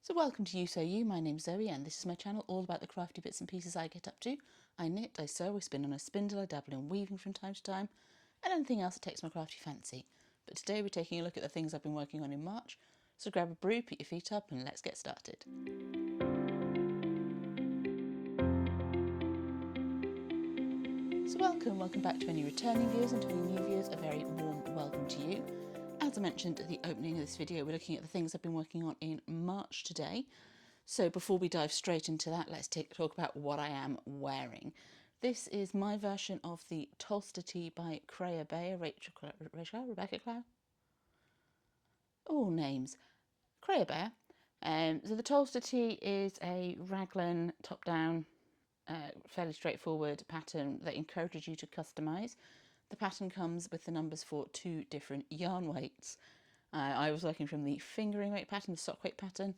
So welcome to Ewe Sew You, my name's Zoe and this is my channel all about the crafty bits and pieces I get up to. I knit, I sew, I spin on a spindle, I dabble in weaving from time to time, and anything else that takes my crafty fancy. But today we're taking a look at the things I've been working on in March, so grab a brew, put your feet up and let's get started. So welcome back to any returning viewers and to any new viewers, a very warm welcome to you. As I mentioned at the opening of this video, we're looking at the things I've been working on in March today. So before we dive straight into that, let's talk about what I am wearing. This is my version of the Tolster tee by Ewe Rebecca Clow? Oh, names. Ewe. So the Tolster tee is a raglan top-down, fairly straightforward pattern that encourages you to customise. The pattern comes with the numbers for 2 different yarn weights. I was working from the fingering weight pattern, the sock weight pattern,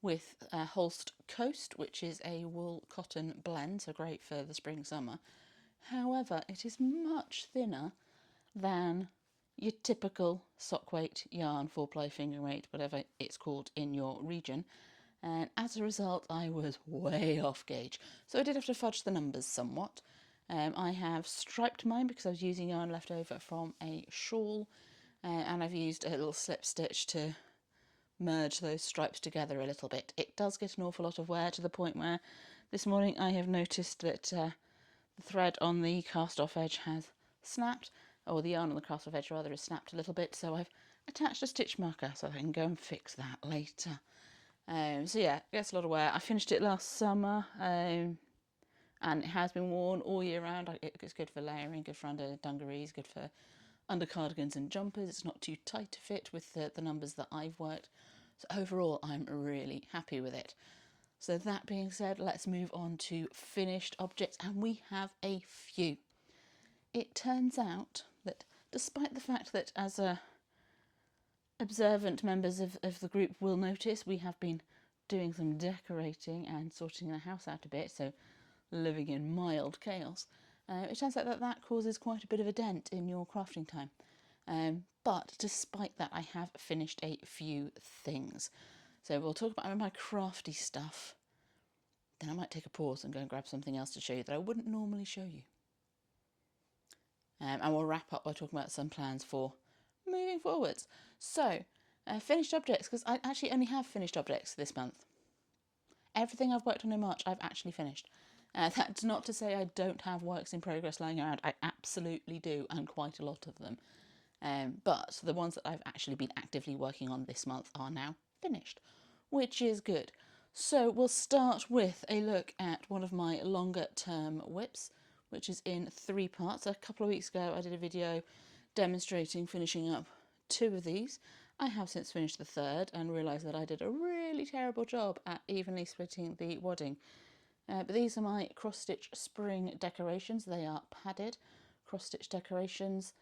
with Holst Coast, which is a wool cotton blend, so great for the spring summer. However, it is much thinner than your typical sock weight yarn, 4-ply fingering weight, whatever it's called in your region. And as a result, I was way off gauge. So I did have to fudge the numbers somewhat. I have striped mine because I was using yarn left over from a shawl, and I've used a little slip stitch to merge those stripes together a little bit. It does get an awful lot of wear to the point where this morning I have noticed that the thread on the cast off edge has snapped, or the yarn on the cast off edge rather has snapped a little bit, so I've attached a stitch marker so I can go and fix that later. So yeah, it gets a lot of wear. I finished it last summer, and it has been worn all year round. It's good for layering, good for under dungarees, good for under cardigans and jumpers. It's not too tight to fit with the numbers that I've worked. So overall, I'm really happy with it. So that being said, let's move on to finished objects, and we have a few. It turns out that despite the fact that as observant members of the group will notice, we have been doing some decorating and sorting the house out a bit, so living in mild chaos. It turns out that causes quite a bit of a dent in your crafting time. But despite that, I have finished a few things. So we'll talk about my crafty stuff. Then I might take a pause and go and grab something else to show you that I wouldn't normally show you. And we'll wrap up by talking about some plans for moving forwards. So, finished objects, because I actually only have finished objects this month. Everything I've worked on in March, I've actually finished. That's not to say I don't have works in progress lying around. I absolutely do, and quite a lot of them. But the ones that I've actually been actively working on this month are now finished, which is good. So we'll start with a look at one of my longer term whips, which is in 3 parts. A couple of weeks ago I did a video demonstrating finishing up 2 of these. I have since finished the 3rd and realised that I did a really terrible job at evenly splitting the wadding. But these are my cross-stitch spring decorations. They are padded cross-stitch decorations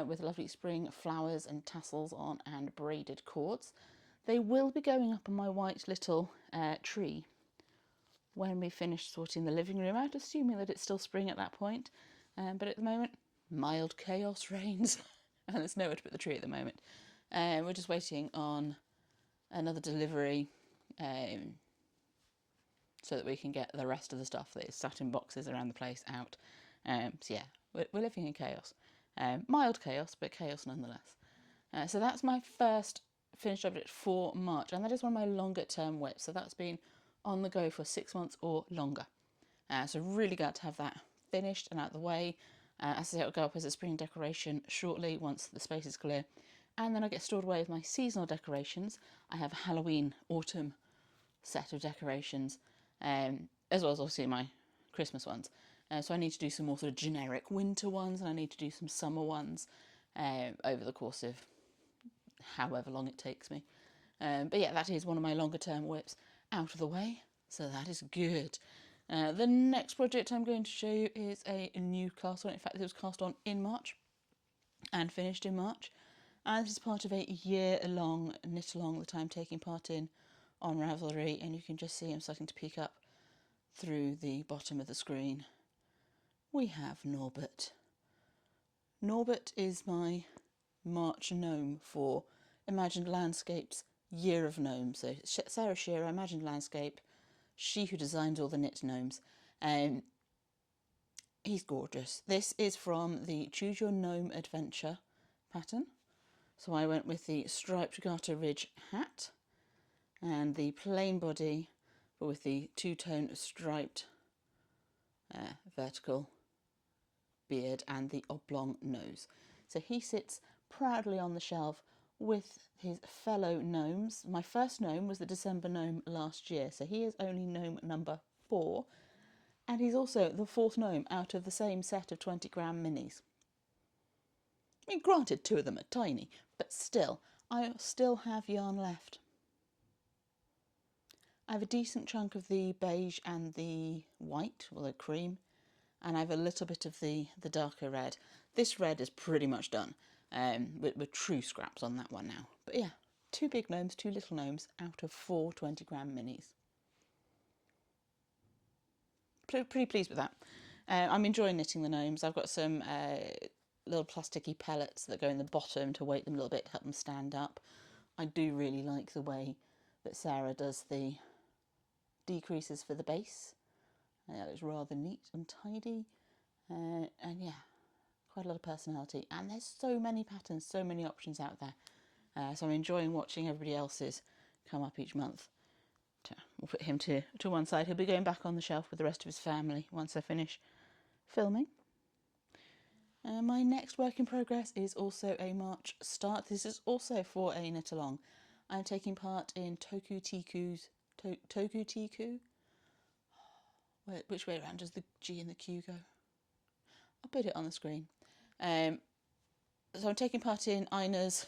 with lovely spring flowers and tassels on and braided cords. They will be going up on my white little tree when we finish sorting the living room out, assuming that it's still spring at that point. But at the moment, mild chaos reigns and there's nowhere to put the tree at the moment. We're just waiting on another delivery so that we can get the rest of the stuff that is sat in boxes around the place out. So yeah, we're living in chaos. Mild chaos, but chaos nonetheless. So that's my first finished object for March, and that is one of my longer term whips. So that's been on the go for 6 months or longer. So really glad to have that finished and out of the way. As I say, it'll go up as a spring decoration shortly once the space is clear. And then I get stored away with my seasonal decorations. I have a Halloween autumn set of decorations, as well as obviously my Christmas ones. So I need to do some more sort of generic winter ones, and I need to do some summer ones over the course of however long it takes me. But yeah, that is one of my longer term whips out of the way, so that is good. The next project I'm going to show you is a new cast on. In fact, it was cast on in March and finished in March. And this is part of a year-long knit-along that I'm taking part in on Ravelry, and you can just see I'm starting to peek up through the bottom of the screen. We have Norbert. Norbert is my March gnome for imagined landscapes Year of Gnomes. So Sarah Shearer, Imagined Landscape, she who designs all the knit gnomes. He's gorgeous. This is from the Choose Your Gnome Adventure pattern. So I went with the striped garter ridge hat and the plain body, but with the two-tone striped vertical beard and the oblong nose. So he sits proudly on the shelf with his fellow gnomes. My first gnome was the December gnome last year, so he is only gnome number 4, and he's also the 4th gnome out of the same set of 20-gram minis. I mean, granted, 2 of them are tiny, but still, I still have yarn left. I have a decent chunk of the beige and the white, or the cream, and I have a little bit of the darker red. This red is pretty much done. We're true scraps on that one now. But yeah, 2 big gnomes, 2 little gnomes out of 4 20-gram minis. Pretty pleased with that. I'm enjoying knitting the gnomes. I've got some little plasticky pellets that go in the bottom to weight them a little bit to help them stand up. I do really like the way that Sarah does the decreases for the base. That is rather neat and tidy. And yeah, quite a lot of personality. And there's so many patterns, so many options out there. So I'm enjoying watching everybody else's come up each month. We'll put him to one side. He'll be going back on the shelf with the rest of his family once I finish filming. My next work in progress is also a March start. This is also for a knit along. I'm taking part in Toku Tiku's Toku Tiku. Which way around does the G and the Q go? I'll put it on the screen. So I'm taking part in Ina's,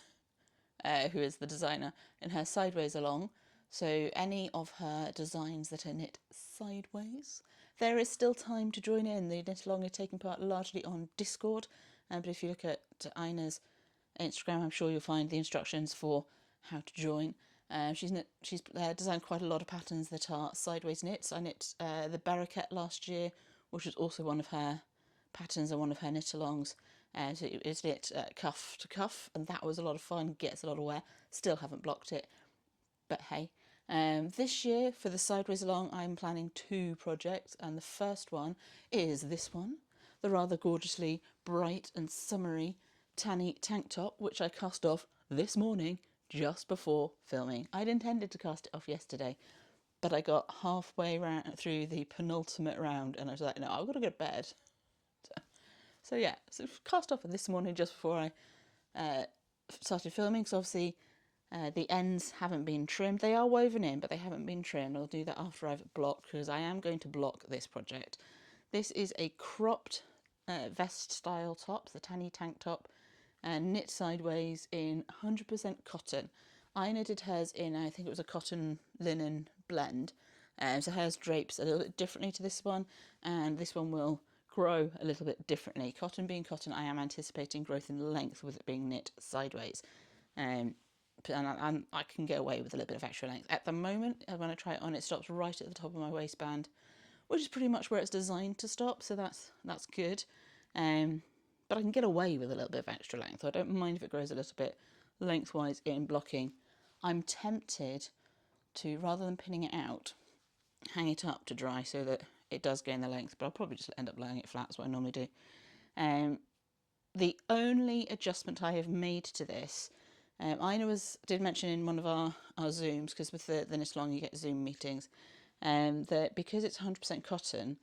who is the designer, in her Sideways Along. So any of her designs that are knit sideways, there is still time to join in. The knit along are taking part largely on Discord, but if you look at Ina's Instagram, I'm sure you'll find the instructions for how to join. She's designed quite a lot of patterns that are sideways knits. I knit the Barraquette last year, which was also one of her patterns and one of her knit alongs. So it was knit cuff to cuff, and that was a lot of fun, gets a lot of wear. Still haven't blocked it, but hey. This year for the Sideways Along, I'm planning 2 projects, and the first one is this one, the rather gorgeously bright and summery tanny tank top, which I cast off this morning just before filming. I'd intended to cast it off yesterday, but I got halfway through the penultimate round and I was like, no, I've got to go to bed. So yeah, so cast off this morning just before I started filming, because obviously the ends haven't been trimmed. They are woven in, but they haven't been trimmed. I'll do that after I've blocked, because I am going to block this project. This is a cropped vest style top, the tanny tank top, knit sideways in 100% cotton. I knitted hers in, I think it was a cotton linen blend. So hers drapes a little bit differently to this one, and this one will grow a little bit differently. Cotton being cotton, I am anticipating growth in length with it being knit sideways. And I can get away with a little bit of extra length. At the moment, when I try it on, it stops right at the top of my waistband, which is pretty much where it's designed to stop, so that's good. But I can get away with a little bit of extra length. I don't mind if it grows a little bit lengthwise in blocking. I'm tempted to, rather than pinning it out, hang it up to dry so that it does gain the length, but I'll probably just end up laying it flat. That's what I normally do. The only adjustment I have made to this, Ina did mention in one of our Zooms, because with the knit along you get Zoom meetings, that because it's 100% cotton,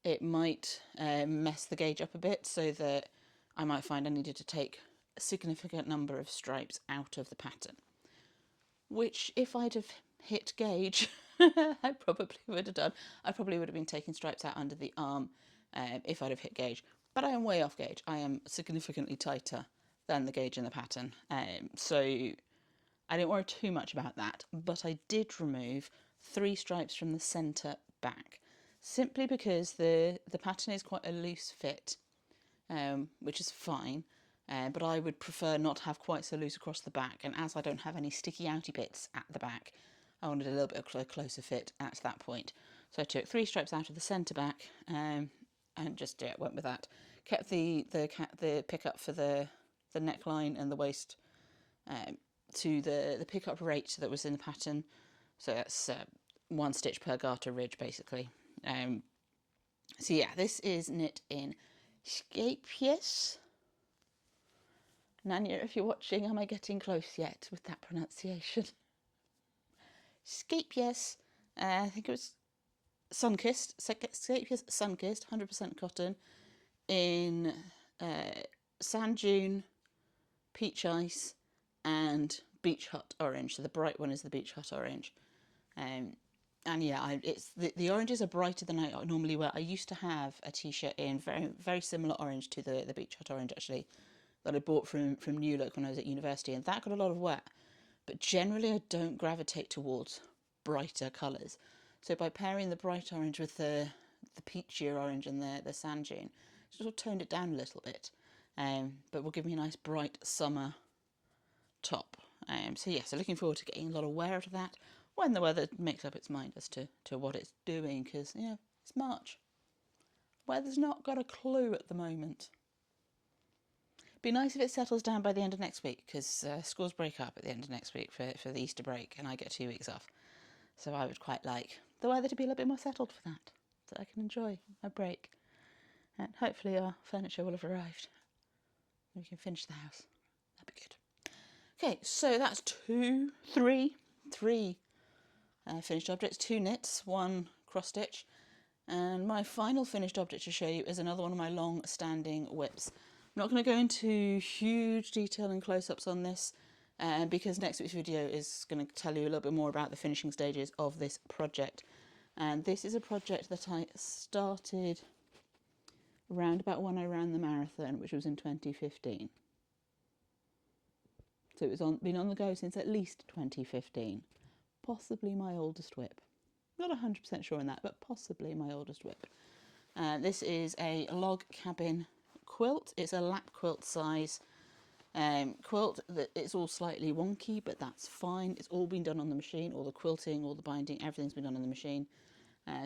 it might mess the gauge up a bit, so that I might find I needed to take a significant number of stripes out of the pattern. Which, if I'd have hit gauge, I probably would have done. I probably would have been taking stripes out under the arm if I'd have hit gauge. But I am way off gauge. I am significantly tighter than the gauge in the pattern. So I didn't worry too much about that. But I did remove 3 stripes from the centre back, simply because the pattern is quite a loose fit, which is fine. But I would prefer not to have quite so loose across the back, and as I don't have any sticky outy bits at the back, I wanted a little bit of a closer fit at that point. So I took 3 stripes out of the centre back and just went with that. Kept the pickup for the neckline and the waist to the pick-up rate that was in the pattern. So that's 1 stitch per garter ridge, basically. So yeah, this is knit in Scapius. Nanya, if you're watching, am I getting close yet with that pronunciation? Scapius. I think it was Sunkissed. Scapius Sunkissed, 100% cotton in sand dune, peach ice, and beach hut orange. So the bright one is the beach hut orange. And yeah, it's the oranges are brighter than I normally wear. I used to have a t-shirt in very similar orange to the beach hut orange, actually, that I bought from New Look when I was at university, and that got a lot of wear. But generally I don't gravitate towards brighter colours. So by pairing the bright orange with the peachier orange and the sand dune, sort of toned it down a little bit, but will give me a nice bright summer top. So yeah, so looking forward to getting a lot of wear out of that when the weather makes up its mind as to what it's doing, because, you know, it's March. Weather's not got a clue at the moment. Be nice if it settles down by the end of next week, because schools break up at the end of next week for the Easter break, and I get 2 weeks off. So I would quite like the weather to be a little bit more settled for that, so I can enjoy my break. And hopefully our furniture will have arrived. We can finish the house. That'd be good. Okay, so that's three finished objects, 2 knits, 1 cross stitch, and my final finished object to show you is another one of my long-standing whips. I'm not going to go into huge detail and close-ups on this because next week's video is going to tell you a little bit more about the finishing stages of this project. And this is a project that I started around about when I ran the marathon, which was in 2015. So it's been on the go since at least 2015. Possibly my oldest whip. Not 100% sure on that, but possibly my oldest whip. This is a log cabin quilt. It's a lap quilt size quilt. It's all slightly wonky, but that's fine. It's all been done on the machine. All the quilting, all the binding, everything's been done on the machine.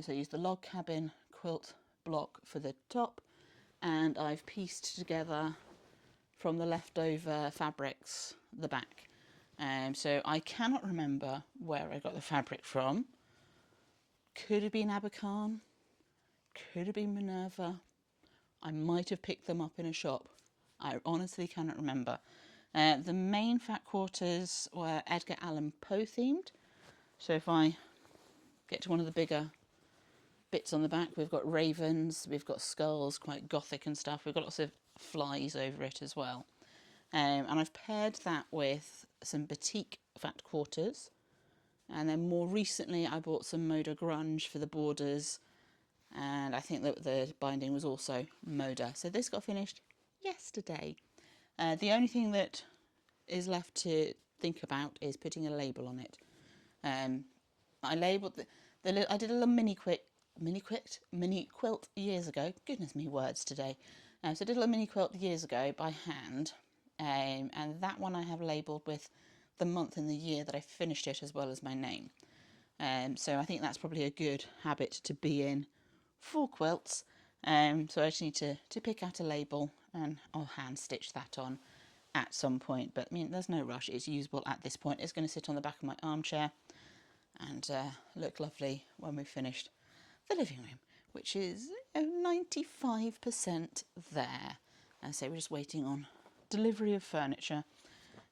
So I used the log cabin quilt block for the top, and I've pieced together from the leftover fabrics the back. So I cannot remember where I got the fabric from. Could have been Abercarn, could have been Minerva. I might have picked them up in a shop. I honestly cannot remember. The main fat quarters were Edgar Allan Poe themed. So if I get to one of the bigger bits on the back, we've got ravens, we've got skulls, quite gothic and stuff. We've got lots of flies over it as well. And I've paired that with some batik fat quarters. And then more recently I bought some Moda grunge for the borders, and I think that the binding was also Moda. So this got finished yesterday. The only thing that is left to think about is putting a label on it. I labelled I did a little mini quilt years ago. Goodness me, words today. So I did a little mini quilt years ago by hand, and that one I have labelled with the month and the year that I finished it, as well as my name. So I think that's probably a good habit to be in for quilts. So I just need to pick out a label, and I'll hand stitch that on at some point. But I mean, there's no rush. It's usable at this point. It's going to sit on the back of my armchair and look lovely when we've finished the living room, which is 95% there. And so we're just waiting on delivery of furniture.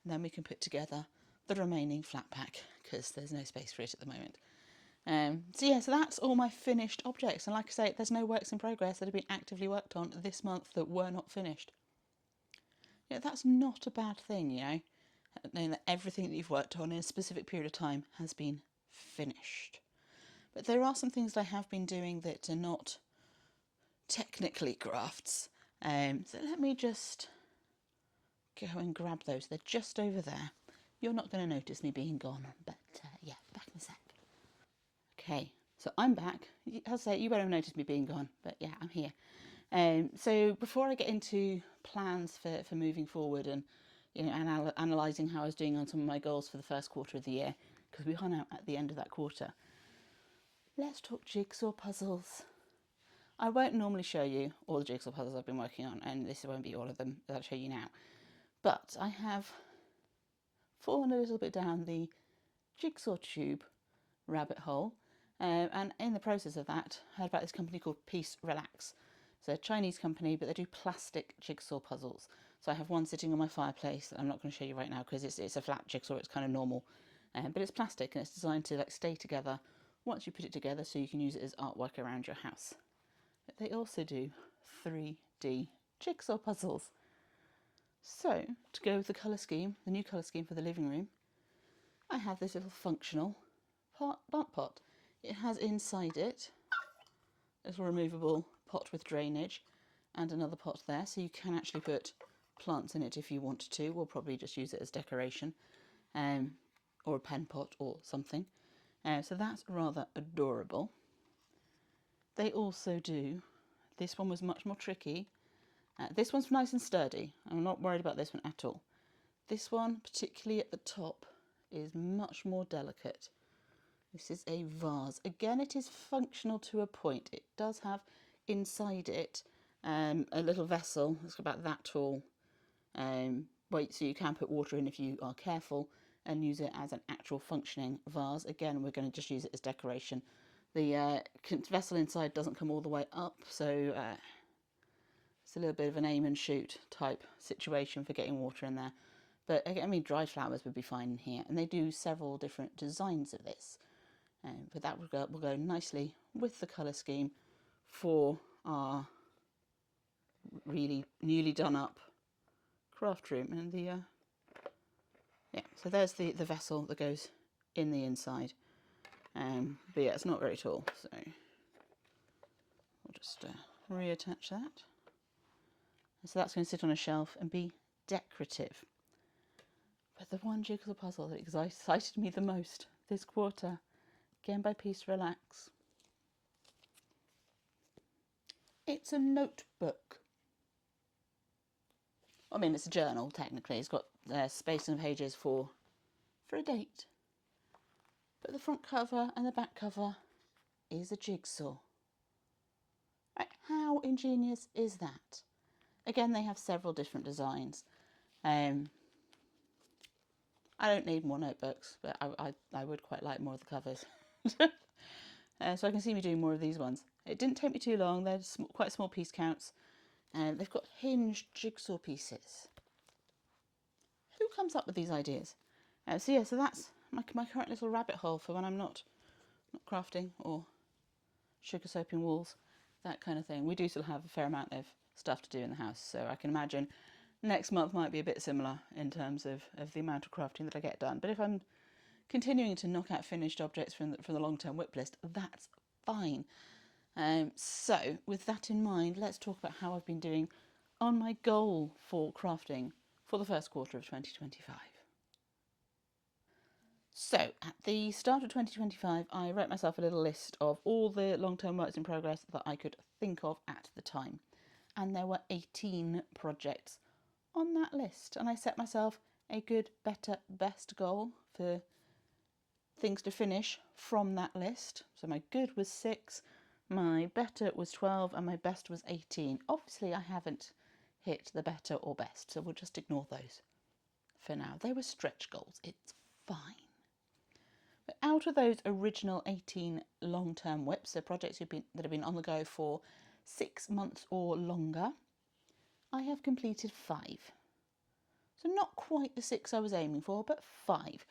And then we can put together the remaining flat pack, because there's no space for it at the moment. So that's all my finished objects. And like I say, there's no works in progress that have been actively worked on this month that were not finished. You know, that's not a bad thing, you know, knowing that everything that you've worked on in a specific period of time has been finished. But there are some things that I have been doing that are not technically crafts. So let me just go and grab those. They're just over there. You're not going to notice me being gone, but yeah, back in a sec. Okay, so I'm back. I'll say you won't have noticed me being gone, but yeah, I'm here. So before I get into plans for moving forward, and you know, analysing how I was doing on some of my goals for the first quarter of the year, because we are now at the end of that quarter, let's talk jigsaw puzzles. I won't normally show you all the jigsaw puzzles I've been working on, and this won't be all of them that I'll show you now. But I have fallen a little bit down the jigsaw tube rabbit hole, and in the process of that, I heard about this company called Peace Relax. It's a Chinese company, but they do plastic jigsaw puzzles. So I have one sitting on my fireplace that I'm not going to show you right now because it's a flat jigsaw, it's kind of normal. But it's plastic and it's designed to stay together once you put it together so you can use it as artwork around your house. But they also do 3D jigsaw puzzles. So, to go with the colour scheme, the new colour scheme for the living room, I have this little functional plant pot. It has inside it a little removable pot with drainage and another pot there, so you can actually put plants in it if you want to. We'll probably just use it as decoration, or a pen pot or something. So that's rather adorable. They also do, this one was much more tricky. This one's nice and sturdy. I'm not worried about this one at all. This one, particularly at the top, is much more delicate. This is a vase. Again, it is functional to a point. It does have inside it a little vessel that's about that tall, so you can put water in if you are careful and use it as an actual functioning vase. Again, we're going to just use it as decoration. The vessel inside doesn't come all the way up, so it's a little bit of an aim and shoot type situation for getting water in there. But I mean, dried flowers would be fine in here, and they do several different designs of this. But that will go nicely with the colour scheme for our really newly done up craft room. And so there's the vessel that goes in the inside. But yeah, it's not very tall, so we'll just reattach that. So that's going to sit on a shelf and be decorative. But the one jigsaw puzzle that excited me the most this quarter, again by Peace Relax, it's a notebook. I mean, it's a journal, technically. It's got space and pages for a date. But the front cover and the back cover is a jigsaw. Right, how ingenious is that? Again, they have several different designs. I don't need more notebooks, but I would quite like more of the covers. So I can see me doing more of these ones. It didn't take me too long. They're quite small piece counts. They've got hinged jigsaw pieces. Who comes up with these ideas? So that's my current little rabbit hole for when I'm not crafting or sugar soaping walls, that kind of thing. We do still have a fair amount of stuff to do in the house, so I can imagine next month might be a bit similar in terms of the amount of crafting that I get done. But if I'm continuing to knock out finished objects from the long-term WIP list, that's fine. So with that in mind, let's talk about how I've been doing on my goal for crafting for the first quarter of 2025. So at the start of 2025, I wrote myself a little list of all the long-term works in progress that I could think of at the time. And there were 18 projects on that list. And I set myself a good, better, best goal for things to finish from that list. So my good was 6, my better was 12, and my best was 18. Obviously, I haven't hit the better or best, so we'll just ignore those for now. They were stretch goals. It's fine. But out of those original 18 long-term WIPs, so projects that have been on the go for 6 months or longer, I have completed 5. So not quite the 6 I was aiming for, but 5.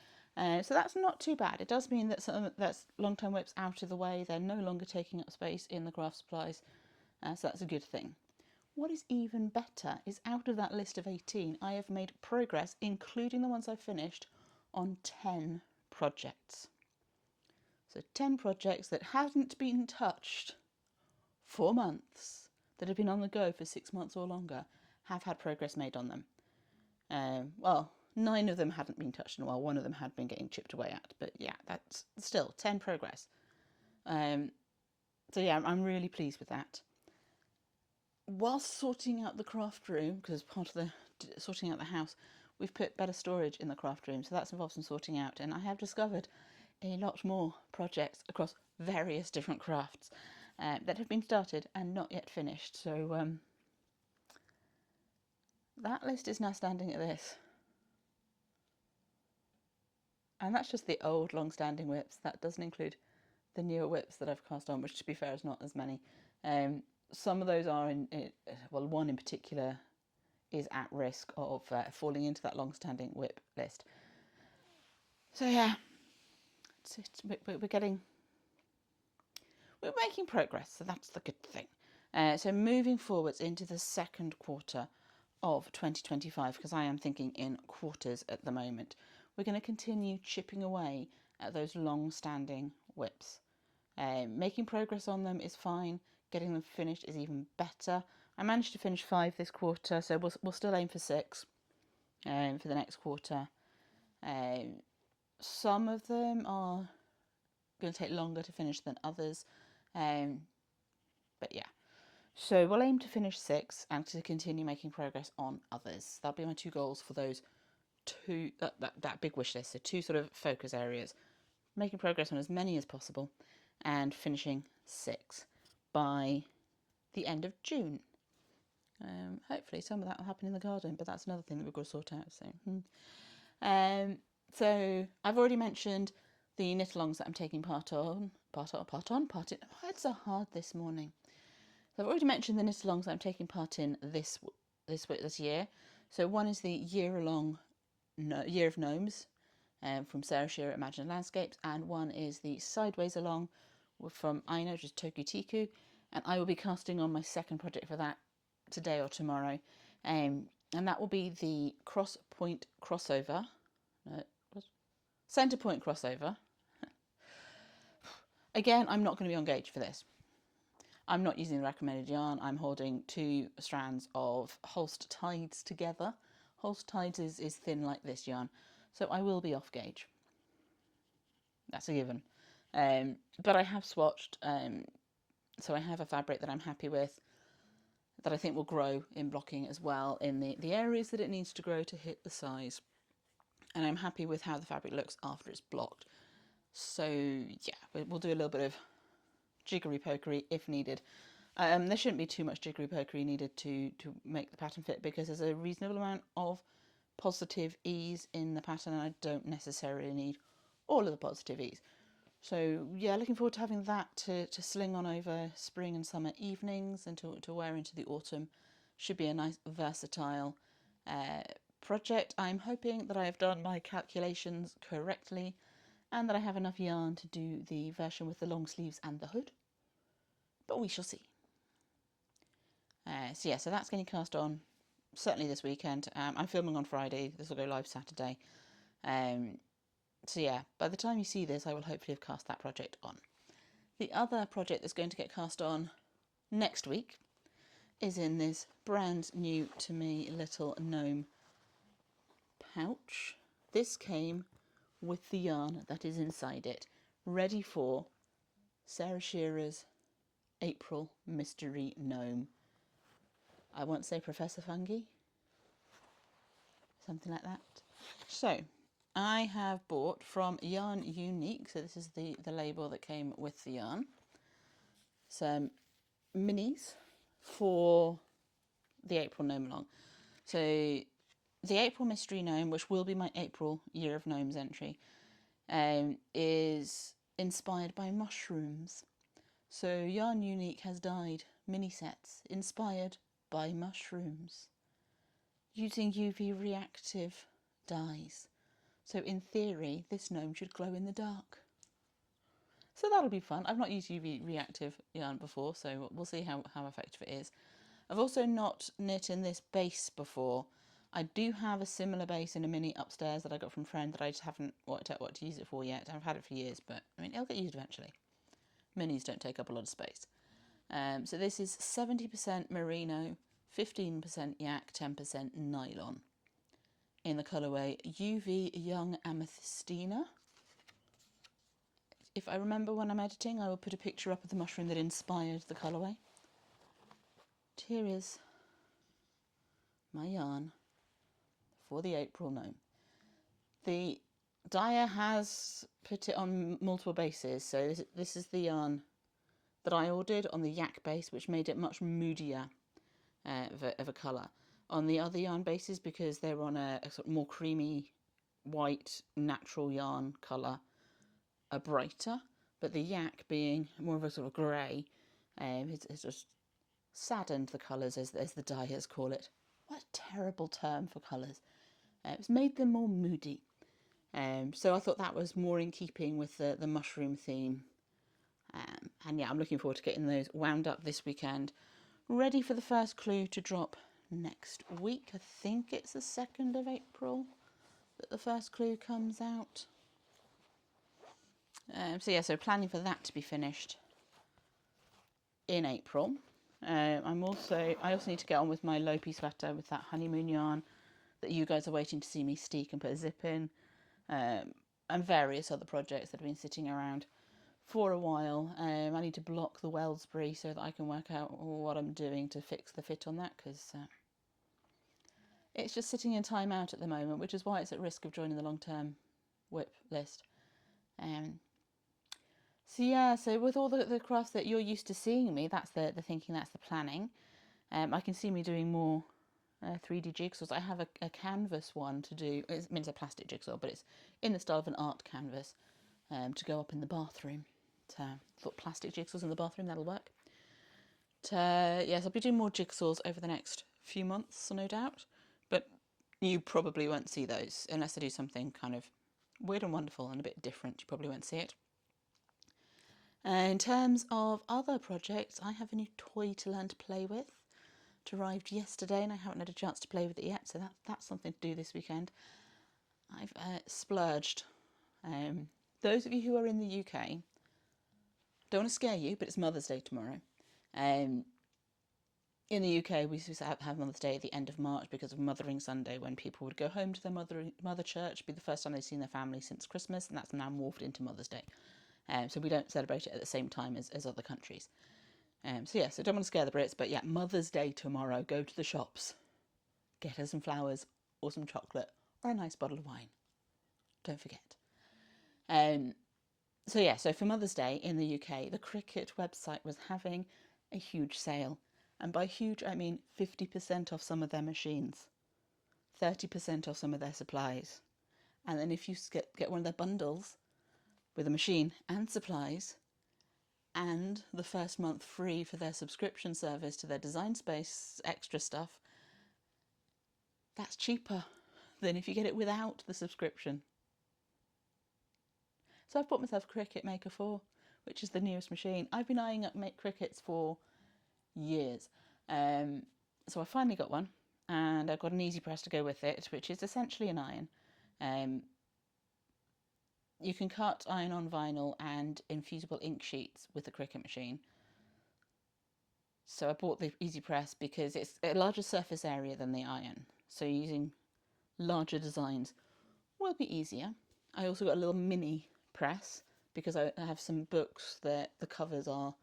So that's not too bad. It does mean that that's long-term WIPs out of the way. They're no longer taking up space in the craft supplies, so that's a good thing. What is even better is out of that list of 18, I have made progress, including the ones I've finished, on 10 projects. So 10 projects that hadn't been touched for months, that have been on the go for 6 months or longer, have had progress made on them. 9 of them hadn't been touched in a while. 1 of them had been getting chipped away at. But yeah, that's still 10 progress. So yeah, I'm really pleased with that. Whilst sorting out the craft room, because part of the sorting out the house, we've put better storage in the craft room. So that's involved some sorting out. And I have discovered a lot more projects across various different crafts that have been started and not yet finished. So that list is now standing at this. And that's just the old long-standing whips. That doesn't include the newer whips that I've cast on, which to be fair is not as many. Some of those are well, one in particular is at risk of falling into that long-standing whip list. So yeah, we're making progress, so that's the good thing. So moving forwards into the second quarter of 2025, because I am thinking in quarters at the moment, we're going to continue chipping away at those long-standing whips. Making progress on them is fine. Getting them finished is even better. I managed to finish 5 this quarter, so we'll still aim for 6 for the next quarter. Some of them are going to take longer to finish than others, but yeah. So we'll aim to finish 6 and to continue making progress on others. That'll be my 2 goals for those 2 that big wish list. So 2 sort of focus areas: making progress on as many as possible, and finishing 6 by the end of June. Hopefully some of that will happen in the garden, but that's another thing that we've got to sort out. So I've already mentioned the knit-alongs that I'm taking part in. Words are hard this morning. So I've already mentioned the knit-alongs that I'm taking part in this year. So one is the Year of Gnomes from Sarah Shearer at Imagine Landscapes, and one is the Sideways Along from Aina, which is Tokutiku, and I will be casting on my second project for that today or tomorrow, and that will be the centre point crossover. Again, I'm not going to be on gauge for this. I'm not using the recommended yarn. I'm holding 2 strands of Holst Tides together. Holst Tides is thin like this yarn, so I will be off gauge. That's a given. But I have swatched, so I have a fabric that I'm happy with, that I think will grow in blocking as well in the areas that it needs to grow to hit the size. And I'm happy with how the fabric looks after it's blocked. So yeah, we'll do a little bit of jiggery pokery if needed. There shouldn't be too much jiggery pokery needed to make the pattern fit, because there's a reasonable amount of positive ease in the pattern, and I don't necessarily need all of the positive ease. So yeah, looking forward to having that to sling on over spring and summer evenings and to wear into the autumn. Should be a nice versatile project. I'm hoping that I have done my calculations correctly and that I have enough yarn to do the version with the long sleeves and the hood, but we shall see. So that's getting cast on certainly this weekend. I'm filming on Friday. This will go live Saturday. So yeah, by the time you see this, I will hopefully have cast that project on. The other project that's going to get cast on next week is in this brand new to me little gnome pouch. This came with the yarn that is inside it, ready for Sarah Shearer's April Mystery Gnome. I won't say Professor Fungi, something like that. So I have bought from Yarn Unique, so this is the label that came with the yarn, some minis for the April Gnome Along. So the April Mystery Gnome, which will be my April Year of Gnomes entry, is inspired by mushrooms. So Yarn Unique has dyed mini sets inspired by mushrooms using UV reactive dyes. So in theory, this gnome should glow in the dark. So that'll be fun. I've not used UV reactive yarn before, so we'll see how effective it is. I've also not knit in this base before. I do have a similar base in a mini upstairs that I got from a friend that I just haven't worked out what to use it for yet. I've had it for years, but I mean, it'll get used eventually. Minis don't take up a lot of space. So this is 70% merino, 15% yak, 10% nylon, in the colourway UV Young Amethystina. If I remember when I'm editing, I will put a picture up of the mushroom that inspired the colourway. Here is my yarn for the April gnome. The dyer has put it on multiple bases, so this is the yarn that I ordered on the yak base, which made it much moodier of a colour. On the other yarn bases, because they're on a sort of more creamy white natural yarn colour are brighter, but the yak being more of a sort of grey, it's just saddened the colours, as the dyers call it. What a terrible term for colours. It's made them more moody. So I thought that was more in keeping with the mushroom theme. And yeah, I'm looking forward to getting those wound up this weekend, ready for the first clue to drop next week. I think it's the 2nd of April that the first clue comes out. So planning for that to be finished in April. I also need to get on with my Lopi sweater with that honeymoon yarn that you guys are waiting to see me steek and put a zip in, and various other projects that have been sitting around for a while. I need to block the Wellsbury so that I can work out what I'm doing to fix the fit on that, because it's just sitting in timeout at the moment, which is why it's at risk of joining the long-term WIP list. So with all the crafts that you're used to seeing me, that's the thinking, that's the planning. I can see me doing more 3D jigsaws. I have a canvas one to do. It's a plastic jigsaw, but it's in the style of an art canvas to go up in the bathroom. So I thought plastic jigsaws in the bathroom, that'll work. Yes, I'll be doing more jigsaws over the next few months, no doubt. But you probably won't see those unless I do something kind of weird and wonderful and a bit different. You probably won't see it. In terms of other projects, I have a new toy to learn to play with. It arrived yesterday and I haven't had a chance to play with it yet, so that's something to do this weekend. I've splurged. Those of you who are in the UK, don't want to scare you, but it's Mother's Day tomorrow. In the UK, we used to have Mother's Day at the end of March because of Mothering Sunday, when people would go home to their mother church, be the first time they've seen their family since Christmas, and that's now morphed into Mother's Day. So we don't celebrate it at the same time as other countries. So don't want to scare the Brits, but yeah, Mother's Day tomorrow. Go to the shops, get her some flowers or some chocolate or a nice bottle of wine. Don't forget. So for Mother's Day in the UK, the Cricket website was having a huge sale. And by huge, I mean 50% off some of their machines, 30% off some of their supplies. And then if you get one of their bundles with a machine and supplies, and the first month free for their subscription service to their Design Space extra stuff, that's cheaper than if you get it without the subscription. So I've bought myself a Cricut Maker 4, which is the newest machine. I've been eyeing up Cricuts for years. So I finally got one, and I've got an Easy Press to go with it, which is essentially an iron. You can cut iron on vinyl and infusible ink sheets with the Cricut machine. So I bought the Easy Press because it's a larger surface area than the iron. So using larger designs will be easier. I also got a little mini press because I have some books that the covers are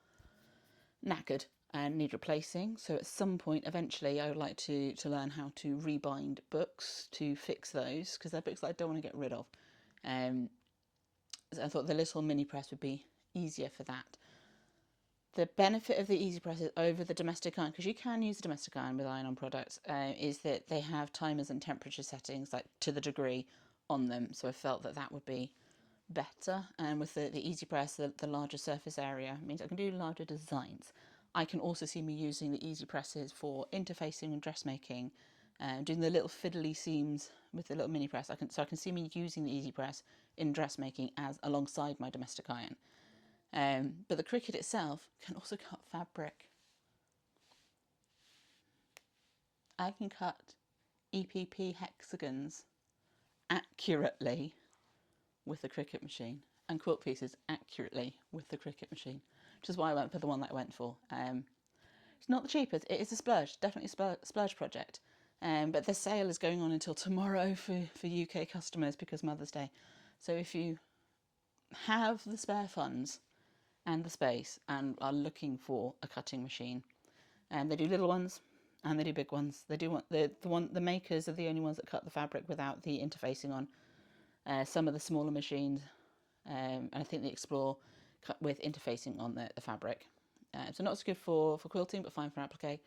knackered and need replacing. So at some point, eventually, I would like to learn how to rebind books to fix those, because they're books that I don't want to get rid of. So I thought the little mini press would be easier for that. The benefit of the Easy Press over the domestic iron, because you can use the domestic iron with iron-on products, is that they have timers and temperature settings, like to the degree, on them. So I felt that would be better. And with the Easy Press, the larger surface area means I can do larger designs. I can also see me using the Easy Presses for interfacing and dressmaking, doing the little fiddly seams with the little mini press. I can see me using the Easy Press in dressmaking as alongside my domestic iron. But the Cricut itself can also cut fabric. I can cut EPP hexagons accurately with the Cricut machine, and quilt pieces accurately with the Cricut machine, which is why I went for the one that I went for. It's not the cheapest. It is a splurge, definitely a splurge project. But the sale is going on until tomorrow for UK customers because Mother's Day. So if you have the spare funds and the space and are looking for a cutting machine, they do little ones and they do big ones. They do want the makers are the only ones that cut the fabric without the interfacing on. Some of the smaller machines, and I think the Explore cut with interfacing on the fabric. So not so good for quilting, but fine for applique.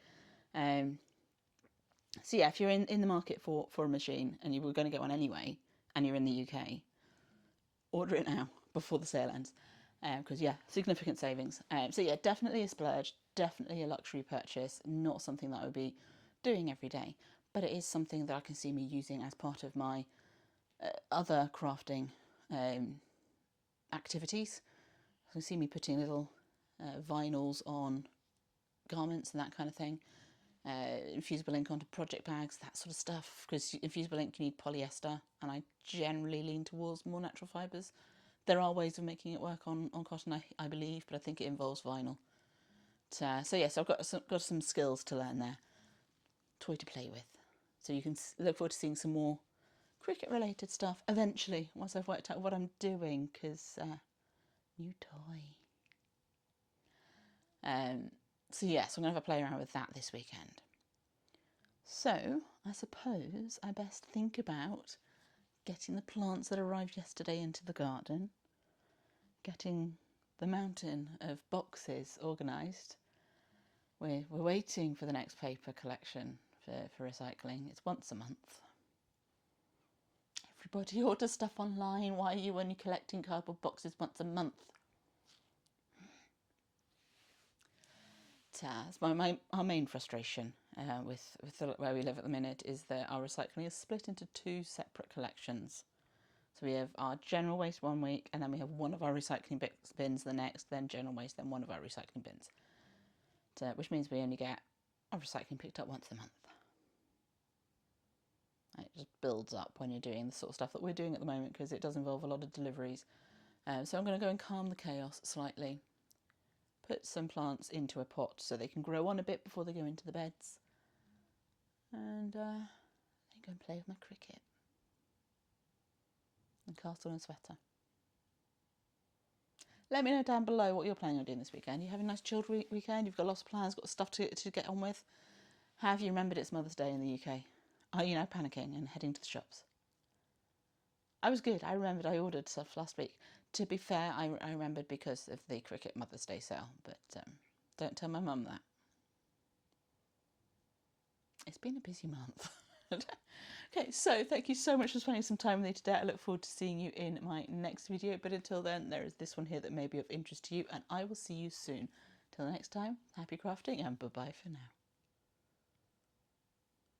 So yeah, if you're in the market for a machine and you were going to get one anyway, and you're in the UK, order it now before the sale ends. Because yeah, significant savings. So yeah, definitely a splurge, definitely a luxury purchase, not something that I would be doing every day, but it is something that I can see me using as part of my other crafting activities. You can see me putting little vinyls on garments and that kind of thing. Infusible ink onto project bags, that sort of stuff, because infusible ink you need polyester, and I generally lean towards more natural fibres. There are ways of making it work on cotton, I believe, but I think it involves vinyl. So yes, I've got some skills to learn there. Toy to play with. So you can look forward to seeing some more cricket-related stuff eventually, once I've worked out what I'm doing, because new toy. So yes, I'm going to have a play around with that this weekend. So I suppose I best think about getting the plants that arrived yesterday into the garden, getting the mountain of boxes organised. We're waiting for the next paper collection for recycling. It's once a month. Everybody orders stuff online. Why are you only collecting cardboard boxes once a month? It's our main frustration with where we live at the minute is that our recycling is split into two separate collections. So we have our general waste one week, and then we have one of our recycling bins the next, then general waste, then one of our recycling bins. Which means we only get our recycling picked up once a month. It just builds up when you're doing the sort of stuff that we're doing at the moment, because it does involve a lot of deliveries. So I'm going to go and calm the chaos slightly. Put some plants into a pot so they can grow on a bit before they go into the beds. And then go and play with my cricket. And castle and sweater. Let me know down below what you're planning on doing this weekend. You having a nice chilled weekend? You've got lots of plans, got stuff to get on with. Have you remembered it's Mother's Day in the UK? Are you now panicking and heading to the shops? I was good. I remembered I ordered stuff last week. To be fair, I remembered because of the Cricket Mother's Day sale, but don't tell my mum that. It's been a busy month. Okay, so thank you so much for spending some time with me today. I look forward to seeing you in my next video, but until then, there is this one here that may be of interest to you, and I will see you soon. Till next time, happy crafting and bye-bye for now.